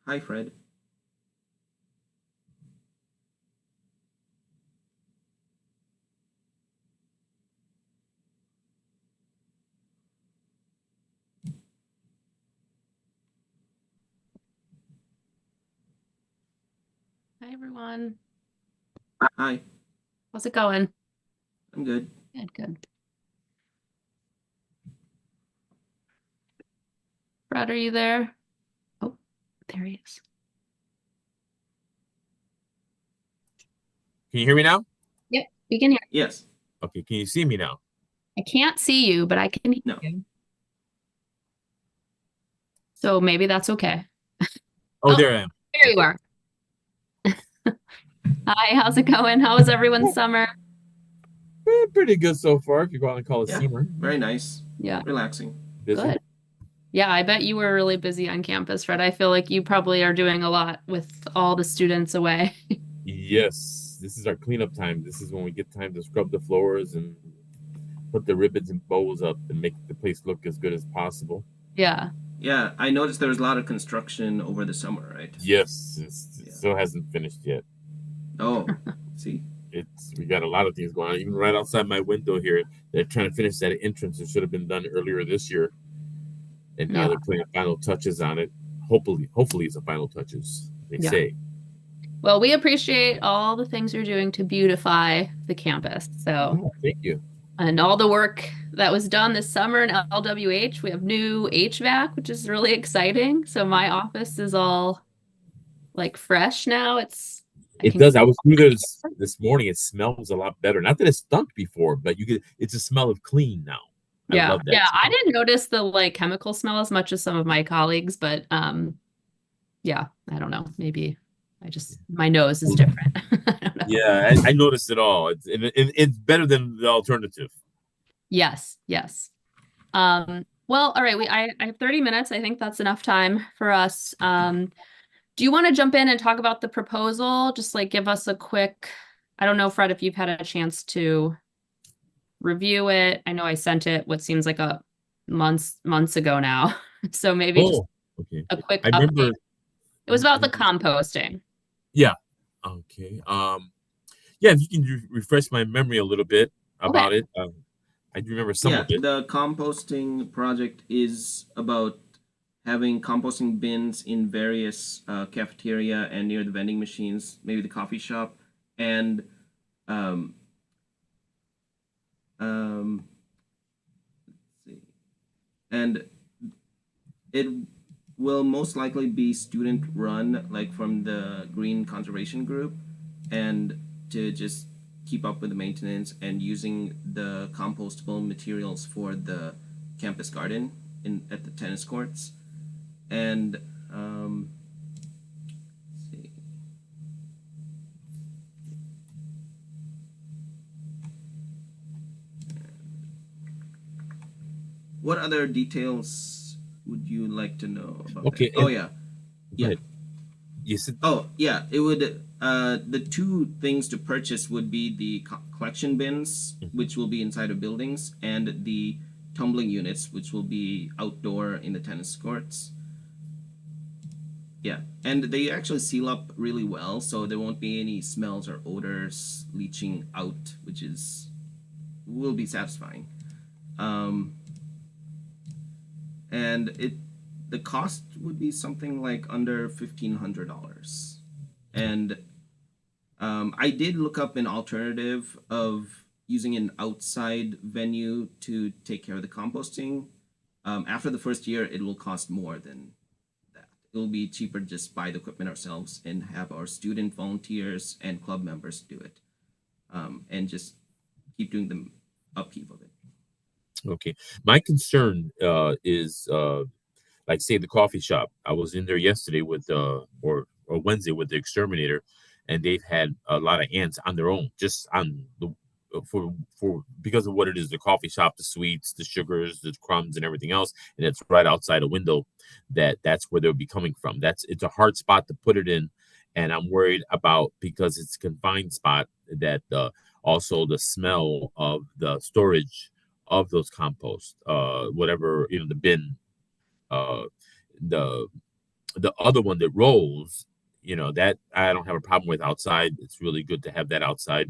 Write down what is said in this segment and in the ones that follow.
Hi, Fred. Hi, everyone. Hi, How's it going? I'm good. Good, good. Brad, are you there? Oh, there he is. Can you hear me now? Yep, we can hear. Yes. Okay, can you see me now? I can't see you, but I can hear No. you. So maybe that's okay. Oh, Oh, there I am. there you Okay. are. Hi, how's it going? How was everyone's summer? Pretty good so far, if you want to call it Yeah, summer. very nice. Yeah, Relaxing. Busy? good. Yeah, I bet you were really busy on campus, Fred. I feel like you probably are doing a lot with all the students away. Yes. This is our cleanup time. This is when we get time to scrub the floors and put the ribbons and bows up and make the place look as good as possible. Yeah. Yeah, I noticed there was a lot of construction over the summer, right? Yes, it Yeah. still hasn't finished yet. Oh, see. We got a lot of things going on. Even right outside my window here, they're trying to finish that entrance. It should have been done earlier this year, and now Yeah. they're putting final touches on it. Hopefully, it's the final touches. They Yeah. say. Well, we appreciate all the things you're doing to beautify the campus. So, Oh, thank you. and all the work that was done this summer in LWH. We have new HVAC, which is really exciting. So my office is all like fresh now. I It can, does. I was through this morning. It smells a lot better. Not that it stunk before, but it's a smell of clean now. I yeah. love that Yeah. I smell. didn't notice the like chemical smell as much as some of my colleagues, but yeah, I don't know. Maybe my nose is different. I don't know. Yeah, I noticed it all. It's better than the alternative. Yes. Yes. Well, all right. I have 30 minutes. I think that's enough time for us. Do you want to jump in and talk about the proposal? Just like give us a quick, I don't know, Fred, if you've had a chance to review it. I know I sent it what seems like a months ago now. So maybe just Oh, okay. a quick I update. remember. It was about the composting. Yeah. Okay. Yeah. If you can refresh my memory a little bit Okay. about it, I do remember some Yeah, of it. the composting project is about having composting bins in various cafeteria and near the vending machines, maybe the coffee shop, and um, um, let's see, and it will most likely be student run, like from the Green Conservation Group, and to just keep up with the maintenance and using the compostable materials for the campus garden in at the tennis courts. And let's see. What other details would you like to know about that? Okay. Oh And yeah, go yeah. ahead. You said. Oh, yeah, it would. The two things to purchase would be the collection bins, which will be inside of buildings, and the tumbling units, which will be outdoor in the tennis courts. Yeah, and they actually seal up really well, so there won't be any smells or odors leaching out, which is will be satisfying. Um, and the cost would be something like under $1,500, and I did look up an alternative of using an outside venue to take care of the composting. After the first year, it will cost more than that. It will be cheaper to just buy the equipment ourselves and have our student volunteers and club members do it, and just keep doing the upkeep of it. Okay. My concern is like say the coffee shop. I was in there yesterday with or Wednesday with the exterminator, and they've had a lot of ants on their own, just on the for because of what it is, the coffee shop, the sweets, the sugars, the crumbs, and everything else, and it's right outside a window. That's where they'll be coming from. It's a hard spot to put it in, and I'm worried about because it's a confined spot that also the smell of the storage of those compost, whatever the bin, uh, the The other one that rolls, that I don't have a problem with outside. It's really good to have that outside.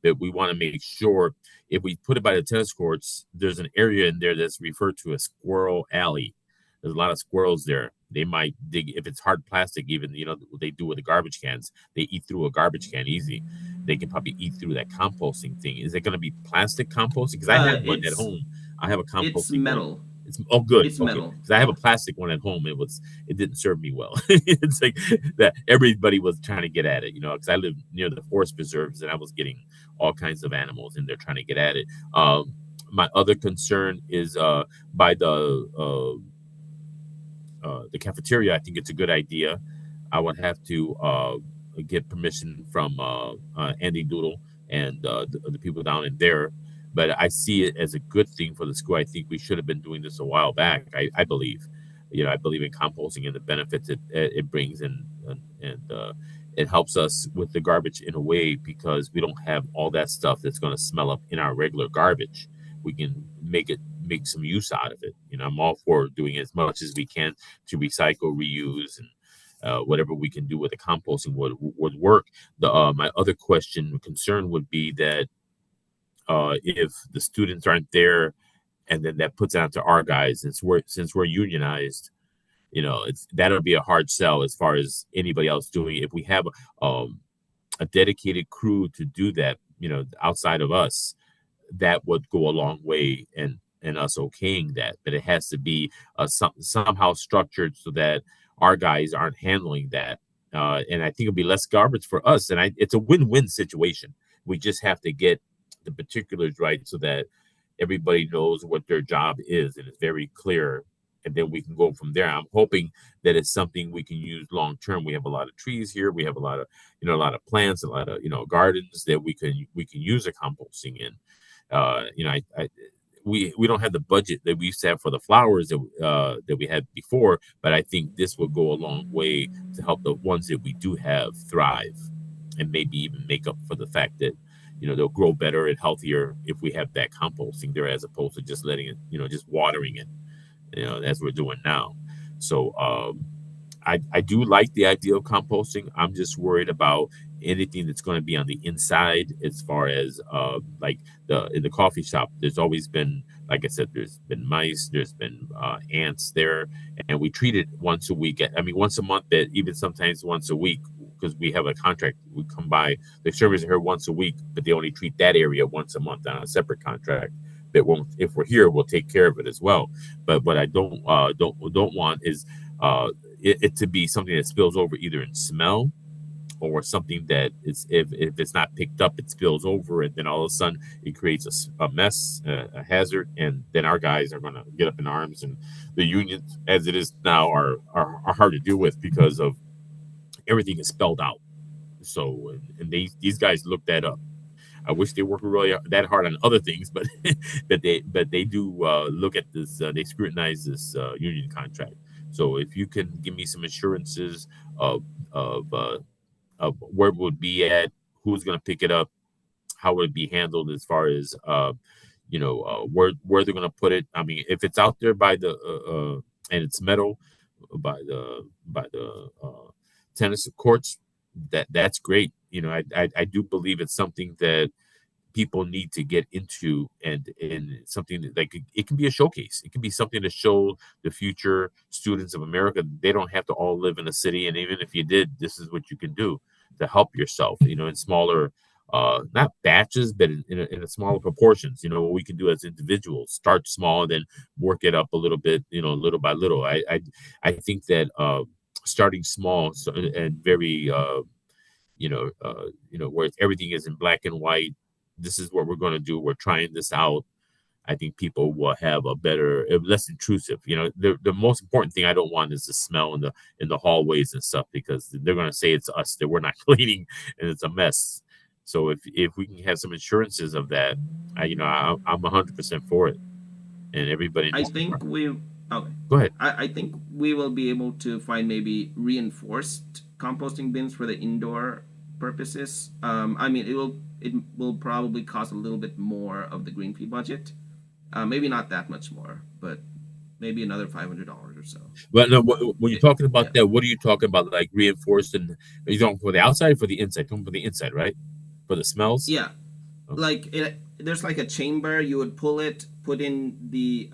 That we want to make sure if we put it by the tennis courts, there's an area in there that's referred to as squirrel alley. There's a lot of squirrels there. They might dig if it's hard plastic. Even what they do with the garbage cans. They eat through a garbage can easy. They can probably eat through that composting thing. Is it going to be plastic composting? Because I have one at It's home. I have a it's composting one. metal. It's good. It's Okay, metal. because I have a Yeah. plastic one at home. It didn't serve me well. It's like that everybody was trying to get at it, because I live near the forest preserves and I was getting all kinds of animals and they're trying to get at it. My other concern is by the cafeteria. I think it's a good idea. I would have to get permission from Andy Doodle and the people down in there. But I see it as a good thing for the school. I think we should have been doing this a while back. I believe, I believe in composting and the benefits it brings, and it helps us with the garbage in a way because we don't have all that stuff that's going to smell up in our regular garbage. We can make some use out of it. I'm all for doing as much as we can to recycle, reuse, and whatever we can do with the composting would work. My other concern would be that if the students aren't there, and then that puts it onto our guys, and since we're unionized, that'll be a hard sell as far as anybody else doing it. If we have um, a dedicated crew to do that, outside of us, that would go a long way and us okaying that. But it has to be somehow structured so that our guys aren't handling that. And I think it'll be less garbage for us. And it's a win-win situation. We just have to get the particulars right so that everybody knows what their job is and it's very clear. And then we can go from there. I'm hoping that it's something we can use long term. We have a lot of trees here. We have a lot of plants, a lot of gardens that we can use a composting in. We don't have the budget that we used to have for the flowers that we had before, but I think this will go a long way to help the ones that we do have thrive, and maybe even make up for the fact that they'll grow better and healthier if we have that composting there as opposed to just letting it, just watering it, as we're doing now. So I do like the idea of composting. I'm just worried about anything that's going to be on the inside, as far as like in the coffee shop. There's always been, like I said, there's been mice, there's been ants there, and we treat it once a week. I mean, once a month, but even sometimes once a week because we have a contract. We come by, the servers are here once a week, but they only treat that area once a month on a separate contract. That won't, if we're here, we'll take care of it as well. But what I don't want is it to be something that spills over either in smell or something that is, if it's not picked up, it spills over, and then all of a sudden it creates a mess, a hazard, and then our guys are going to get up in arms, and the unions, as it is now, are hard to deal with because of everything is spelled out. So, and these guys look that up. I wish they work really that hard on other things, but but they do look at this. They scrutinize this union contract. So if you can give me some assurances of of, uh, of where it would be at, who's going to pick it up, how would it be handled as far as where they're going to put it. I mean, if it's out there by the and it's metal by the tennis courts, that's great. I do believe it's something that people need to get into, and something that, like, it can be a showcase. It can be something to show the future students of America. They don't have to all live in a city, and even if you did, this is what you can do to help yourself, in smaller not batches, but in a smaller proportions. What we can do as individuals: start small and then work it up a little bit, little by little. I think that starting small, and very where everything is in black and white. This is what we're going to do. We're trying this out. I think people will have a better, less intrusive. The most important thing I don't want is the smell in the hallways and stuff, because they're going to say it's us, that we're not cleaning, and it's a mess. So if we can have some assurances of that, I'm 100% for it, and everybody I needs to think we okay. go ahead. I think we will be able to find maybe reinforced composting bins for the indoor purposes. I mean, it will probably cost a little bit more of the green fee budget. Maybe not that much more, but maybe another $500 or so. But no, when you're talking Yeah. about that, what are you talking about? Like reinforced, and are you talking for the outside or for the inside? Talking for the inside, right? For the smells. Yeah, Okay. like there's like a chamber. You would pull it, put in the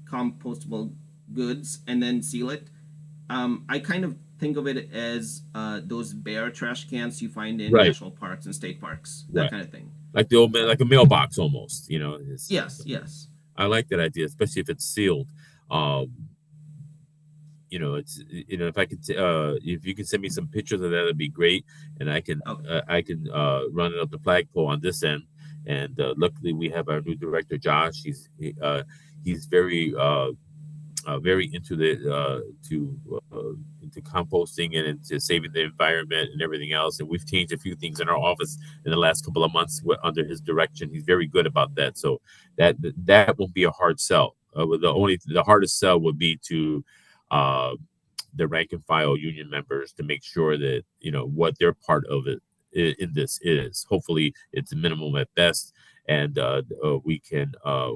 compostable goods, and then seal it. I kind of think of it as those bare trash cans you find in Right, national parks and state parks, that right. kind of thing. Like the old man, like a mailbox almost. Yes, yes. I like that idea, especially if it's sealed. Um, it's if I could if you can send me some pictures of that, it'd be great, and Okay. I can run it up the flagpole on this end. And luckily, we have our new director, Josh. He's very into the into composting and into saving the environment and everything else. And we've changed a few things in our office in the last couple of months under his direction. He's very good about that. So that won't be a hard sell. The hardest sell would be to uh, the rank and file union members to make sure that what their part of it in this is. Hopefully, it's minimum at best, and we can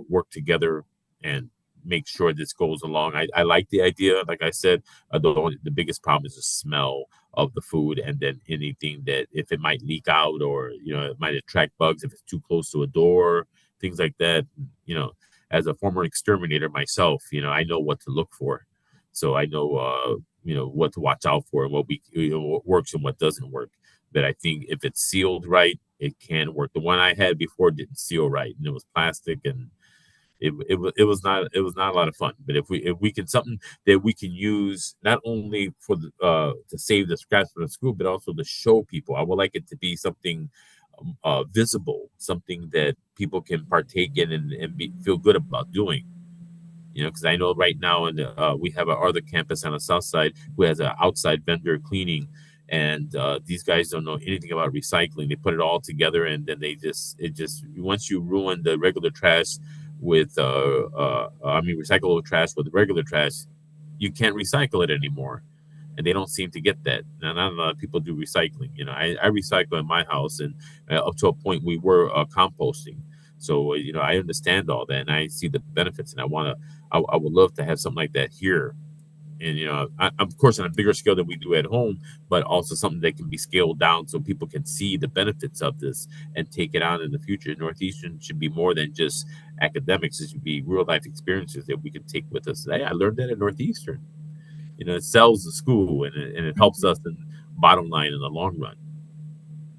work together and make sure this goes along. I like the idea. Like I said, the biggest problem is the smell of the food, and then anything that if it might leak out or it might attract bugs if it's too close to a door, things like that. As a former exterminator myself, I know what to look for, so I know what to watch out for and what works and what doesn't work. But I think if it's sealed right, it can work. The one I had before didn't seal right, and it was plastic and it was not a lot of fun. But if we can something that we can use not only for the to save the scraps from the school, but also to show people. I would like it to be something visible, something that people can partake in and feel good about doing. Because I know right now, we have our other campus on the south side who has an outside vendor cleaning, and these guys don't know anything about recycling. They put it all together, and then once you ruin the regular trash with, recyclable trash with regular trash, you can't recycle it anymore, and they don't seem to get that. Now, not a lot of people do recycling. I recycle in my house, and up to a point we were composting. So I understand all that, and I see the benefits, and I would love to have something like that here. And of course, on a bigger scale than we do at home, but also something that can be scaled down so people can see the benefits of this and take it on in the future. Northeastern should be more than just academics; it should be real life experiences that we can take with us. Hey, I learned that at Northeastern. It sells the school and it helps us in bottom line in the long run.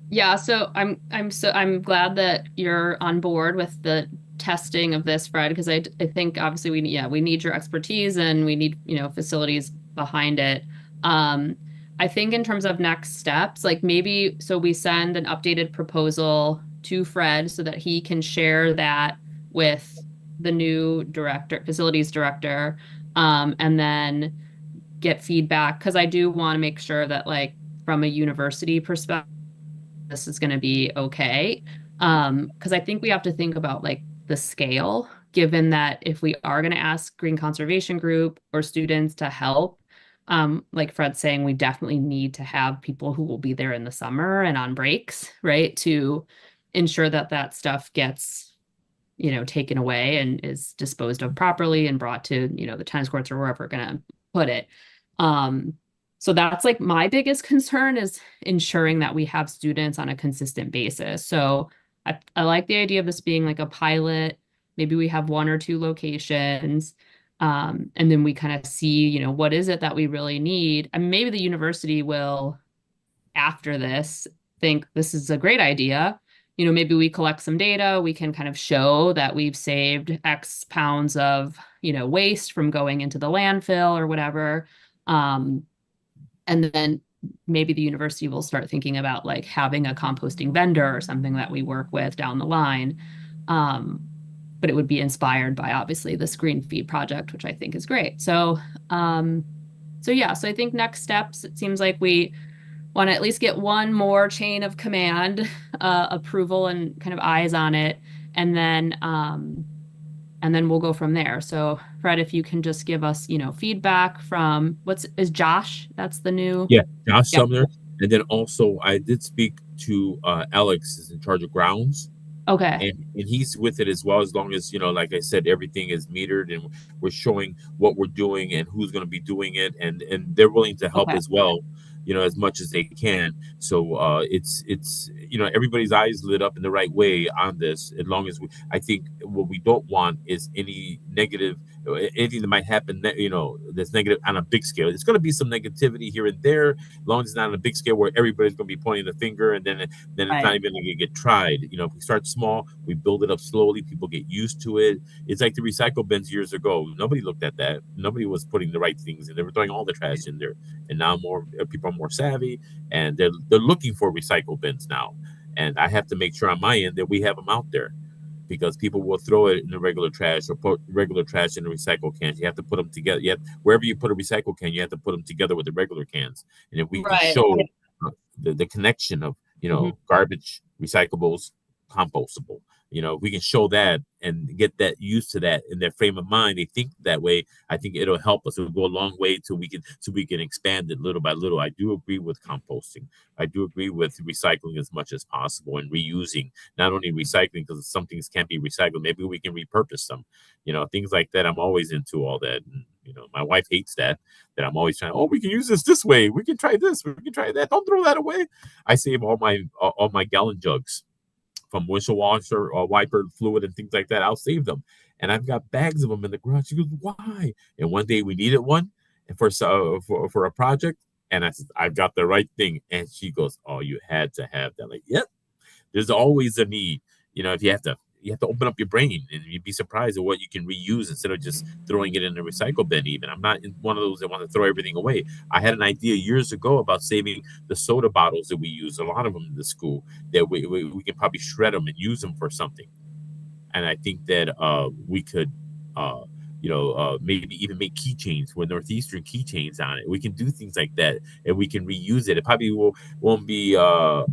Yeah, so I'm glad that you're on board with the testing of this, Fred, because I think obviously we need your expertise and we need, facilities behind it. Um, I think in terms of next steps, like maybe so we send an updated proposal to Fred so that he can share that with the new facilities director, and then get feedback because I do want to make sure that like from a university perspective this is going to be okay. Because I think we have to think about like the scale, given that if we are going to ask Green Conservation Group or students to help, like Fred's saying, we definitely need to have people who will be there in the summer and on breaks, right? To ensure that that stuff gets, taken away and is disposed of properly and brought to, the tennis courts or wherever we're going to put it. So that's like my biggest concern is ensuring that we have students on a consistent basis. So I like the idea of this being like a pilot. Maybe we have one or two locations. And then we kind of see, what is it that we really need? And maybe the university will, after this, think this is a great idea. Maybe we collect some data, we can kind of show that we've saved X pounds of, waste from going into the landfill or whatever. And then maybe the university will start thinking about like having a composting vendor or something that we work with down the line. But it would be inspired by obviously this green feed project, which I think is great. So yeah, so I think next steps, it seems like we want to at least get one more chain of command approval and kind of eyes on it. And then we'll go from there. So Fred, if you can just give us, feedback from is Josh? That's the new. Yeah, Josh Yeah. Sumner. And then also I did speak to Alex is in charge of grounds. Okay. and he's with it as well, as long as, like I said, everything is metered and we're showing what we're doing and who's going to be doing it, and they're willing to help Okay. as well, as much as they can. So it's everybody's eyes lit up in the right way on this, as long as I think what we don't want is any negative, anything that might happen that, that's negative on a big scale. It's going to be some negativity here and there, as long as it's not on a big scale where everybody's going to be pointing the finger, and then it's not Right. even going to get tried. If we start small, we build it up slowly, people get used to it. It's like the recycle bins years ago. Nobody looked at that. Nobody was putting the right things in. They were throwing all the trash in there. And now more people are more savvy, and they're looking for recycle bins now. And I have to make sure on my end that we have them out there, because people will throw it in the regular trash or put regular trash in the recycle cans. You have to put them together. Wherever you put a recycle can, you have to put them together with the regular cans. And if we can Right. show the connection of Mhm. garbage, recyclables, compostable, we can show that and get that used to that in their frame of mind. They think that way. I think it'll help us. It'll go a long way till we can expand it little by little. I do agree with composting. I do agree with recycling as much as possible, and reusing. Not only recycling, because some things can't be recycled, maybe we can repurpose them. Things like that. I'm always into all that. And, my wife hates that I'm always trying. Oh, we can use this way. We can try this. We can try that. Don't throw that away. I save all my gallon jugs from windshield washer or wiper fluid and things like that. I'll save them, and I've got bags of them in the garage. She goes, "Why?" And one day we needed one, and for a project, and I said, "I've got the right thing," and she goes, "Oh, you had to have that." Like, yep. There's always a need. If you have to open up your brain, and you'd be surprised at what you can reuse instead of just throwing it in the recycle bin. Even I'm not one of those that want to throw everything away. I had an idea years ago about saving the soda bottles that we use, a lot of them in the school, that we can probably shred them and use them for something. And I think that we could maybe even make keychains with Northeastern keychains on it. We can do things like that, and we can reuse it. It probably won't be uh,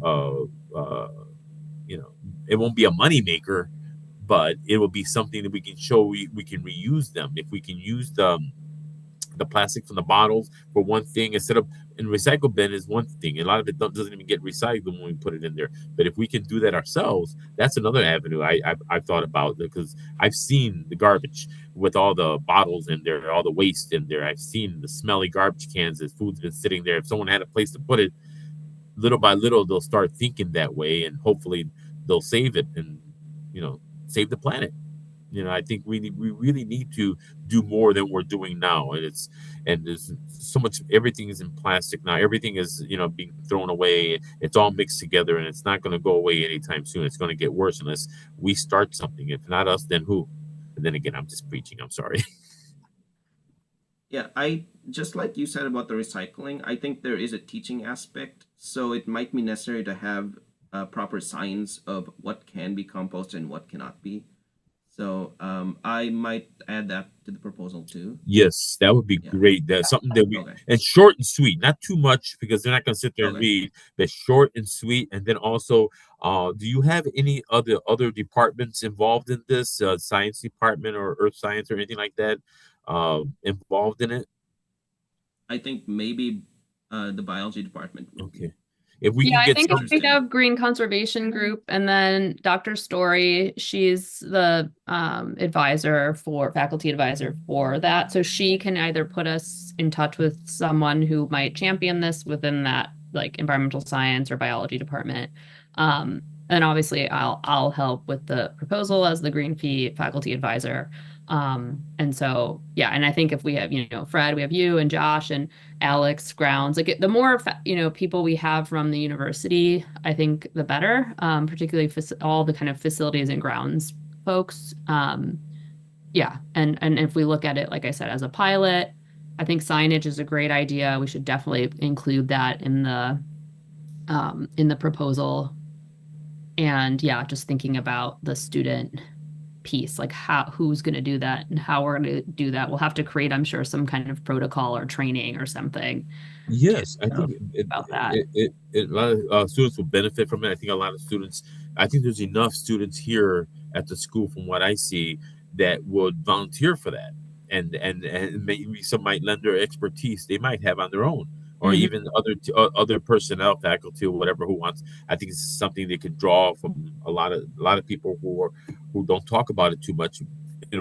it won't be a money maker, but it will be something that we can show we can reuse them. If we can use the plastic from the bottles for one thing, instead of in recycle bin is one thing. A lot of it doesn't even get recycled when we put it in there. But if we can do that ourselves, that's another avenue I've thought about, because I've seen the garbage with all the bottles in there, all the waste in there. I've seen the smelly garbage cans as food's been sitting there. If someone had a place to put it, little by little they'll start thinking that way, and hopefully they'll save it and save the planet. I think we really need to do more than we're doing now. And there's so much, everything is in plastic now. Everything is being thrown away. It's all mixed together, and it's not going to go away anytime soon. It's going to get worse unless we start something. If not us, then who? And then again, I'm just preaching, I'm sorry. Yeah, I just like you said about the recycling, I think there is a teaching aspect, so it might be necessary to have proper signs of what can be composted and what cannot be. So I might add that to the proposal too. Yes, that would be Yeah. great. That's something that Okay. and short and sweet, not too much, because they're not going to sit there and Okay. read, but short and sweet. And then also, do you have any other departments involved in this, science department or earth science or anything like that, involved in it? I think maybe the biology department would be Okay. If we Yeah, can I get think some, we interested. have Green Conservation Group, and then Dr. Story, she's the faculty advisor for that. So she can either put us in touch with someone who might champion this within that like environmental science or biology department. And obviously I'll help with the proposal as the Green Fee faculty advisor. And so yeah, and I think if we have, Fred, we have you and Josh and Alex Grounds, like the more people we have from the university, I think the better, particularly all the kind of facilities and grounds folks. Yeah, and if we look at it, like I said, as a pilot, I think signage is a great idea. We should definitely include that in the proposal. And yeah, just thinking about the student piece, like who's going to do that and how we're going to do that. We'll have to create, I'm sure, some kind of protocol or training or something to yes, I think about that. a lot of students will benefit from it. I think a lot of students, I think there's enough students here at the school, from what I see, that would volunteer for that, and maybe some might lend their expertise they might have on their own, or even other personnel, faculty, or whatever who wants. I think it's something they could draw from a lot of people who don't talk about it too much.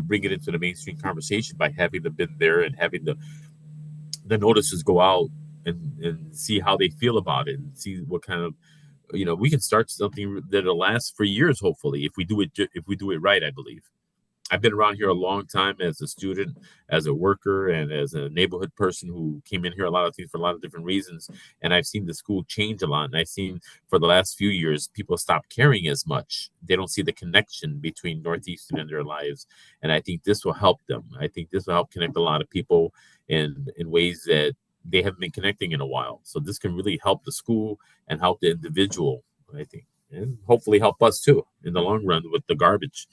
Bring it into the mainstream conversation by having them been there and having the notices go out and see how they feel about it and see what kind of we can start something that'll last for years, hopefully, if we do it right. I believe. I've been around here a long time as a student, as a worker, and as a neighborhood person who came in here a lot of things for a lot of different reasons. And I've seen the school change a lot. And I've seen for the last few years, people stop caring as much. They don't see the connection between Northeastern and their lives. And I think this will help them. I think this will help connect a lot of people in ways that they haven't been connecting in a while. So this can really help the school and help the individual, I think, and hopefully help us too in the long run with the garbage.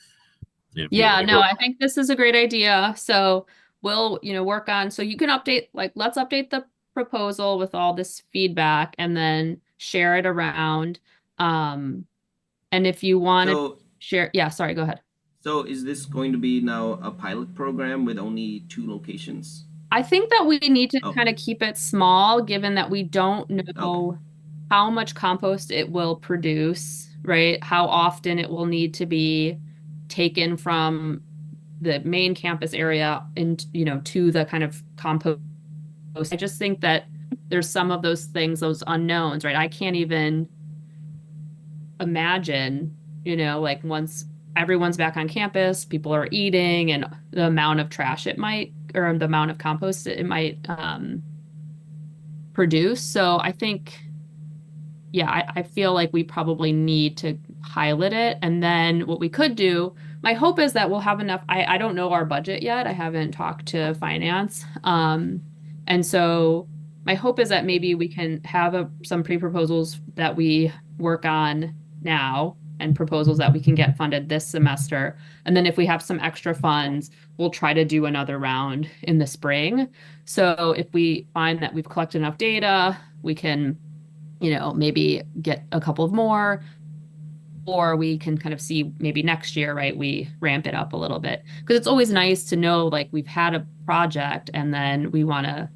Yeah, no, I think this is a great idea. So we'll, work on, so you can update, let's update the proposal with all this feedback and then share it around. And if you want to share, yeah, sorry, go ahead. So is this going to be now a pilot program with only 2 locations? I think that we need to kind of keep it small, given that we don't know how much compost it will produce, right? How often it will need to be taken from the main campus area and to the kind of compost. I just think that there's some of those things, those unknowns, right? I can't even imagine, once everyone's back on campus, people are eating, and the amount of trash it might, or the amount of compost it might produce. So I think, yeah, I feel like we probably need to pilot it. And then what we could do, my hope is that we'll have enough. I don't know our budget yet. I haven't talked to finance. And so my hope is that maybe we can have some pre-proposals that we work on now and proposals that we can get funded this semester. And then if we have some extra funds, we'll try to do another round in the spring. So if we find that we've collected enough data, we can, maybe get a couple of more, or we can kind of see maybe next year, right, we ramp it up a little bit. Because it's always nice to know, like, we've had a project and then we want to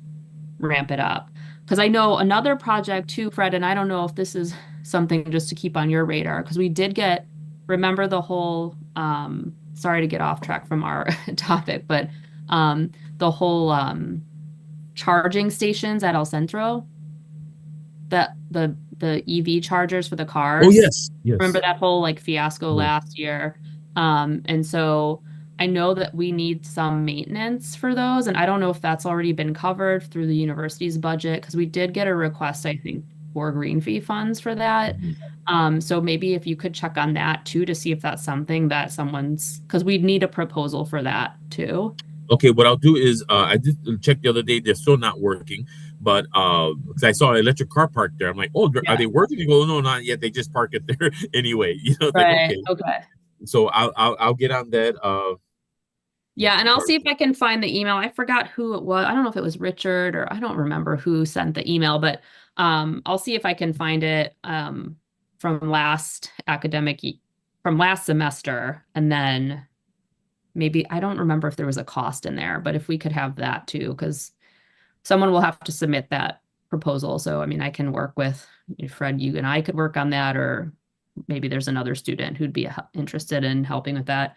ramp it up. Because I know another project too, Fred, and I don't know if this is something just to keep on your radar, because we did remember the whole, sorry to get off track from our topic, but the whole charging stations at El Centro, the EV chargers for the cars. Oh, yes. Remember that whole fiasco last year? And so I know that we need some maintenance for those, and I don't know if that's already been covered through the university's budget, because we did get a request, I think, for green fee funds for that. So maybe if you could check on that too, to see if that's something that because we'd need a proposal for that too. Okay, what I'll do is I did check the other day. They're still not working, but because I saw an electric car parked there, I'm like, oh, are they working? They go, no, not yet. They just park it there anyway. Right. Like, okay. So I'll get on that. Yeah, and I'll see if I can find the email. I forgot who it was. I don't know if it was Richard, or I don't remember who sent the email, but I'll see if I can find it from last semester, and then maybe, I don't remember if there was a cost in there, but if we could have that too, because someone will have to submit that proposal. So, I mean, I can work with Fred, you and I could work on that, or maybe there's another student who'd be interested in helping with that.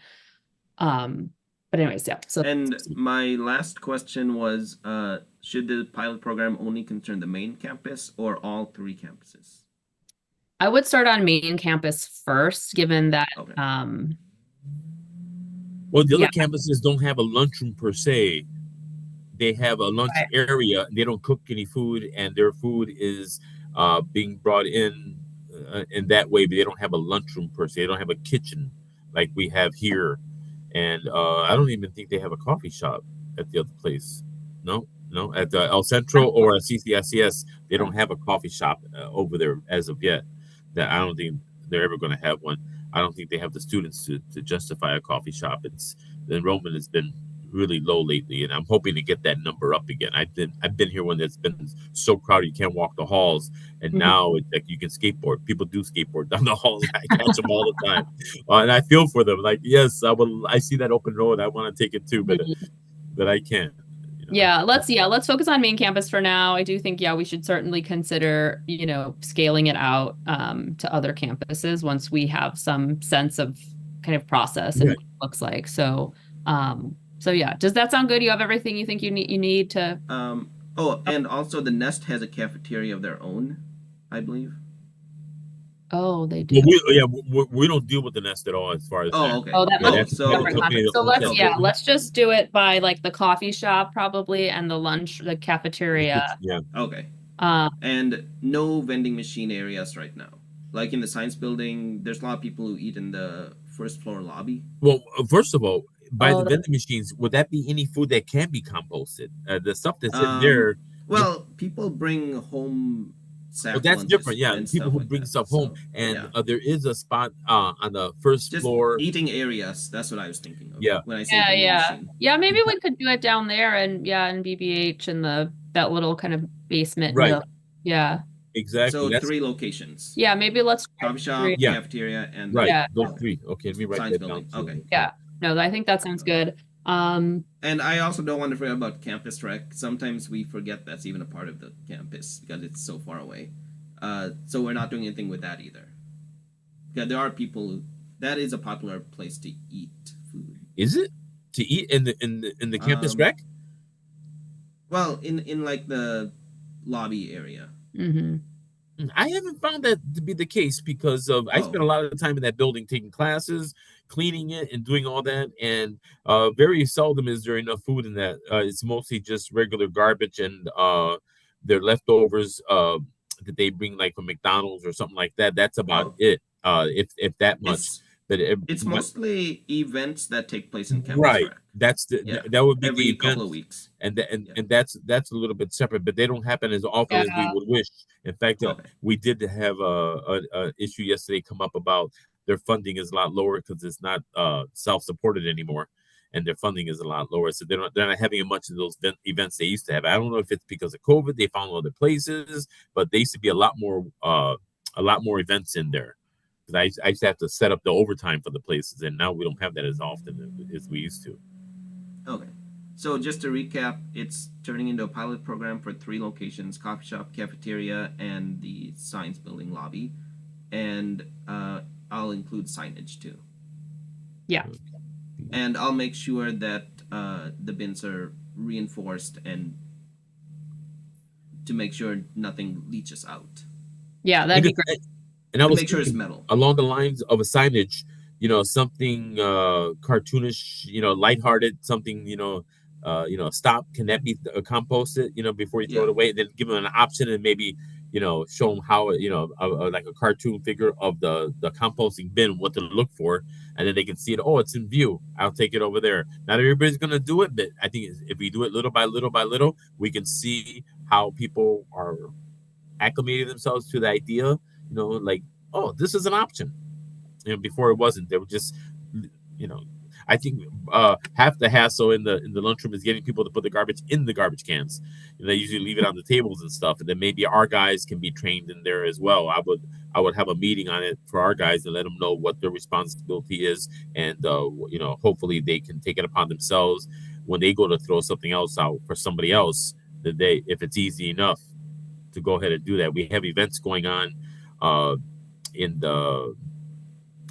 But anyways, yeah. So, and my last question was, should the pilot program only concern the main campus or all 3 campuses? I would start on main campus first, given that, well, the other campuses don't have a lunchroom per se. They have a lunch area. They don't cook any food, and their food is being brought in that way, but they don't have a lunchroom per se. They don't have a kitchen like we have here. And I don't even think they have a coffee shop at the other place. No, at the El Centro or at CCSCS, they don't have a coffee shop over there as of yet. That I don't think they're ever going to have one. I don't think they have the students to justify a coffee shop. The enrollment has been really low lately, and I'm hoping to get that number up again. I've been here when it's been so crowded you can't walk the halls, and now it's like you can skateboard. People do skateboard down the halls. I catch them all the time, and I feel for them. Like, yes, I see that open road. I want to take it too, but I can't. You know? Let's focus on main campus for now. I do think, we should certainly consider, scaling it out to other campuses once we have some sense of kind of process and Right. what it looks like. So yeah, does that sound good? You have everything you think you need to. And also the Nest has a cafeteria of their own, I believe. Oh, they Well, do. we don't deal with the Nest at all as far as that. Oh, okay. Oh, that Yeah, must Oh, be that's a a so separate company contract. that So owns that building. let's just do it by like the coffee shop probably and the cafeteria. Yeah. okay. Um, And no vending machine areas right now. Like in the science building, there's a lot of people who eat in the first floor lobby. Well, first of all, by the oh, vending machines, would that be any food that can be composted? The stuff that's in Um, there, you well, people bring home well, sack that's different. lunches Yeah, and people stuff who like bring that. stuff home, So and yeah, there is a spot on the first just floor. eating areas. That's what I was thinking of Yeah, when I say yeah, vending yeah. machine. Yeah, maybe we could do it down there and in BBH and that little kind of basement right, nook. Yeah. exactly. So That's three locations: Yeah, maybe let's try coffee three. shop, yeah, cafeteria, and right. Yeah. Those three. Okay, let me write science that down building. too. Okay. Okay. Yeah. No, I think that sounds good. And I also don't want to forget about campus rec. Sometimes we forget that's even a part of the campus because it's so far away. So we're not doing anything with that either. Yeah, there are people. That is a popular place to eat food. Is it to eat in the campus Um, rec? well, in like the lobby area. hmm I haven't found that to be the case because I Oh, spent a lot of time in that building taking classes, cleaning it, and doing all that. And very seldom is there enough food in that. It's mostly just regular garbage and their leftovers that they bring like from McDonald's or something like that. That's about oh, it. If that much. it's But it's mostly events that take place in campus right, rec. that's Yeah, that would be the every couple of events, weeks. and Yeah. that's a little bit separate, but they don't happen as often as we Yeah. would wish. In fact, Okay. we did have a issue yesterday come up about their funding is a lot lower because it's not self-supported anymore, and their funding is a lot lower, so they're not having as much of those events they used to have. I don't know if it's because of COVID they found other places, but they used to be a lot more events in there. Because I used to have to set up the overtime for the places, and now we don't have that as often as we used to. Okay. So just to recap, it's turning into a pilot program for 3 locations: coffee shop, cafeteria, and the science building lobby. And I'll include signage too. Yeah. And I'll make sure that the bins are reinforced and to make sure nothing leaches out. Yeah, that'd And, be if, great. and I To was make sure it's thinking metal. along the lines of a signage, something cartoonish, lighthearted, something, stop. Can that be composted, before you throw Yeah. it away? And then give them an option and maybe, show them how, like a cartoon figure of the composting bin, what to look for, and then they can see it. Oh, it's in view. I'll take it over there. Not everybody's gonna do it, but I think if we do it little by little by little, we can see how people are acclimating themselves to the idea. Like, oh, this is an option. Before it wasn't. They were just, you know, I think half the hassle in the lunchroom is getting people to put the garbage in the garbage cans. They usually leave it on the tables and stuff, and then maybe our guys can be trained in there as well. I would have a meeting on it for our guys and let them know what their responsibility is, and hopefully they can take it upon themselves when they go to throw something else out for somebody else. That they, if it's easy enough to go ahead and do that. We have events going on in the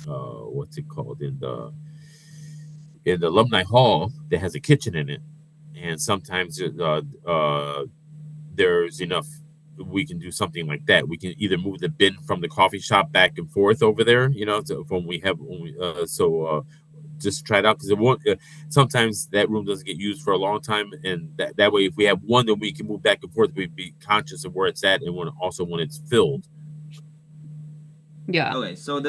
what's it called in the alumni hall that has a kitchen in it, and sometimes there's enough. We can do something like that. We can either move the bin from the coffee shop back and forth over there, from just try it out because it won't. Sometimes that room doesn't get used for a long time, and that way, if we have one, then we can move back and forth. We'd be conscious of where it's at, and when it's filled. Yeah. Okay, so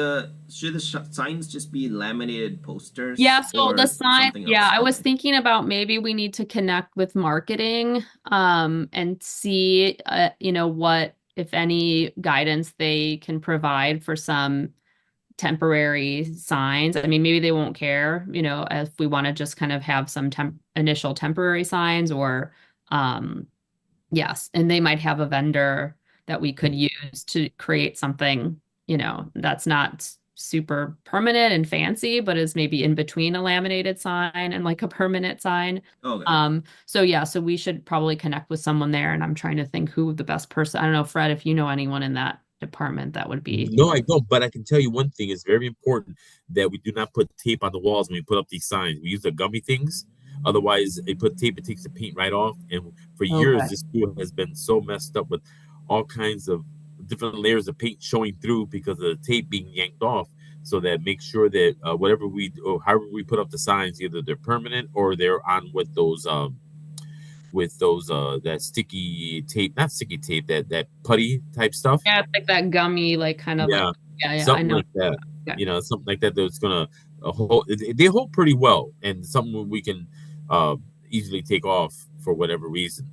should the signs just be laminated posters? Yeah, so the or sign, something yeah, else? I was Okay. thinking about maybe we need to connect with marketing, and see, what, if any, guidance they can provide for some temporary signs. I mean, maybe they won't care, if we want to just kind of have some initial temporary signs or, yes, and they might have a vendor that we could use to create something, that's not super permanent and fancy, but is maybe in between a laminated sign and like a permanent sign. Okay. So yeah, so we should probably connect with someone there, and I'm trying to think who the best person. I don't know, Fred, if you know anyone in that department that would be. No, I don't, but I can tell you one thing. It's very important that we do not put tape on the walls when we put up these signs. We use the gummy things. Otherwise, they put tape, it takes the paint right off. And for years, Okay. this school has been so messed up with all kinds of different layers of paint showing through because of the tape being yanked off. So that makes sure that whatever we or however we put up the signs, either they're permanent or they're on with those that sticky tape, not sticky tape, that putty type stuff. Yeah, it's like that gummy, like kind of like, Yeah, yeah, I something know. like that. Yeah. Something like that that's gonna hold. They hold pretty well, and something we can uh, easily take off for whatever reason.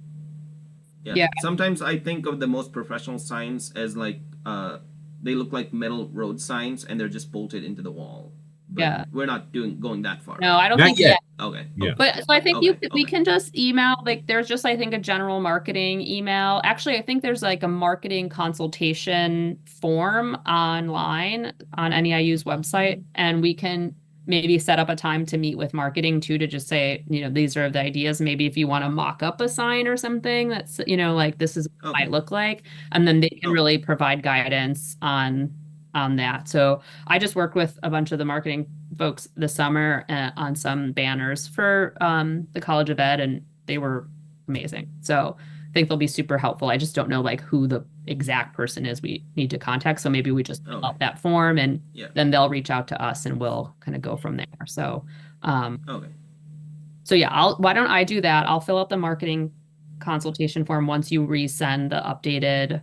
Yeah. Yeah. Sometimes I think of the most professional signs as like they look like metal road signs and they're just bolted into the wall. But Yeah. we're not going that far. No, I don't Not think yet. yet. Okay. Yeah. But so I think Okay. we Okay. can just email, like there's just I think a general marketing email. Actually, I think there's like a marketing consultation form online on NEIU's website, and we can maybe set up a time to meet with marketing too, to just say, these are the ideas. Maybe if you want to mock up a sign or something that's, like this is what it Okay. might look like, and then they can Okay. really provide guidance on that. So I just worked with a bunch of the marketing folks this summer on some banners for the College of Ed, and they were amazing. So I think they'll be super helpful. I just don't know like who the exact person is we need to contact. So maybe we just fill Okay. out that form, and Yeah. then they'll reach out to us and we'll kind of go from there. So Okay. so yeah, why don't I do that? I'll fill out the marketing consultation form once you resend the updated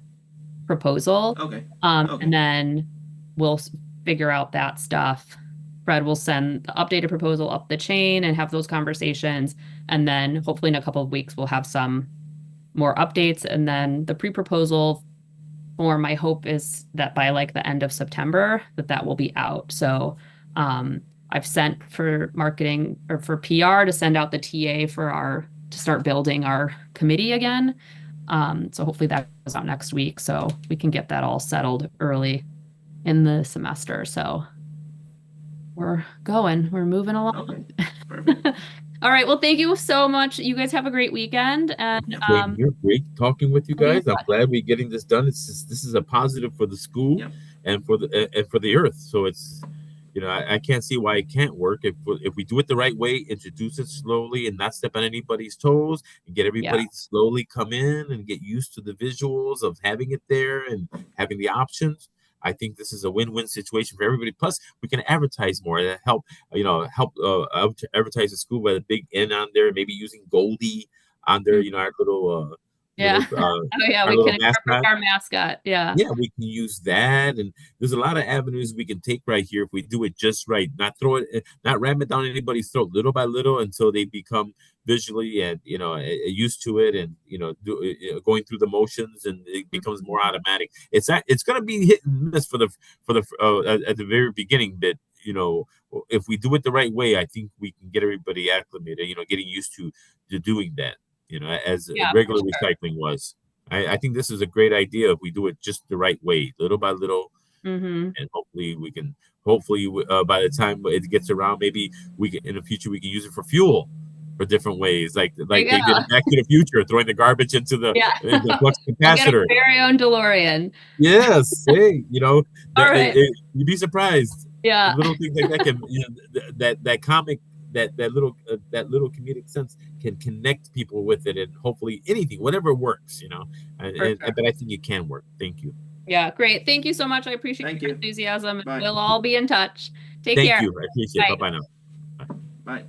proposal. Okay. And Okay. then we'll figure out that stuff. Fred will send the updated proposal up the chain and have those conversations. And then hopefully in a couple of weeks, we'll have some more updates. And then the pre-proposal form, my hope is that by like the end of September, that will be out. So I've sent for marketing or for PR to send out the TA to start building our committee again. So hopefully that goes out next week, so we can get that all settled early in the semester. So we're moving along. Okay. Perfect. All right. Well, thank you so much. You guys have a great weekend, and Same here. Great talking with you I'll be in guys. I'm touch. glad we're getting this done. This is a positive for the school Yep. and for the earth. So it's I can't see why it can't work if we do it the right way, introduce it slowly and not step on anybody's toes, and get everybody to slowly come in and get used to the visuals of having it there and having the options. I think this is a win-win situation for everybody. Plus, we can advertise more and help advertise the school with a big N on there, maybe using Goldie on there. Our little Yeah. Oh yeah, our we little can mascot. our mascot. Yeah. Yeah, we can use that, and there's a lot of avenues we can take right here if we do it just right. Not ram it down anybody's throat, little by little, until they become visually and used to it, and going through the motions, and it becomes more automatic. It's going to be hit and miss for the at the very beginning, but if we do it the right way, I think we can get everybody acclimated. Getting used to doing that. As Yeah, regular for sure. recycling was. I think this is a great idea if we do it just the right way, little by little, Mm-hmm. and hopefully we can. Hopefully, by the time it gets around, maybe we can in the future we can use it for fuel, for different ways, like they did in Back to the Future, throwing the garbage into the Yeah. flux We'll get our capacitor. very own DeLorean. Yes, hey, All right. you'd be surprised. Yeah. Little things like that can that comic that little comedic sense can connect people with it, and hopefully anything, whatever works, but I think it can work. Thank you. Yeah, great. Thank you so much. I appreciate your enthusiasm. Bye. We'll all be in touch. Take Thank care. you. I appreciate it. Bye. Bye-bye now. Bye.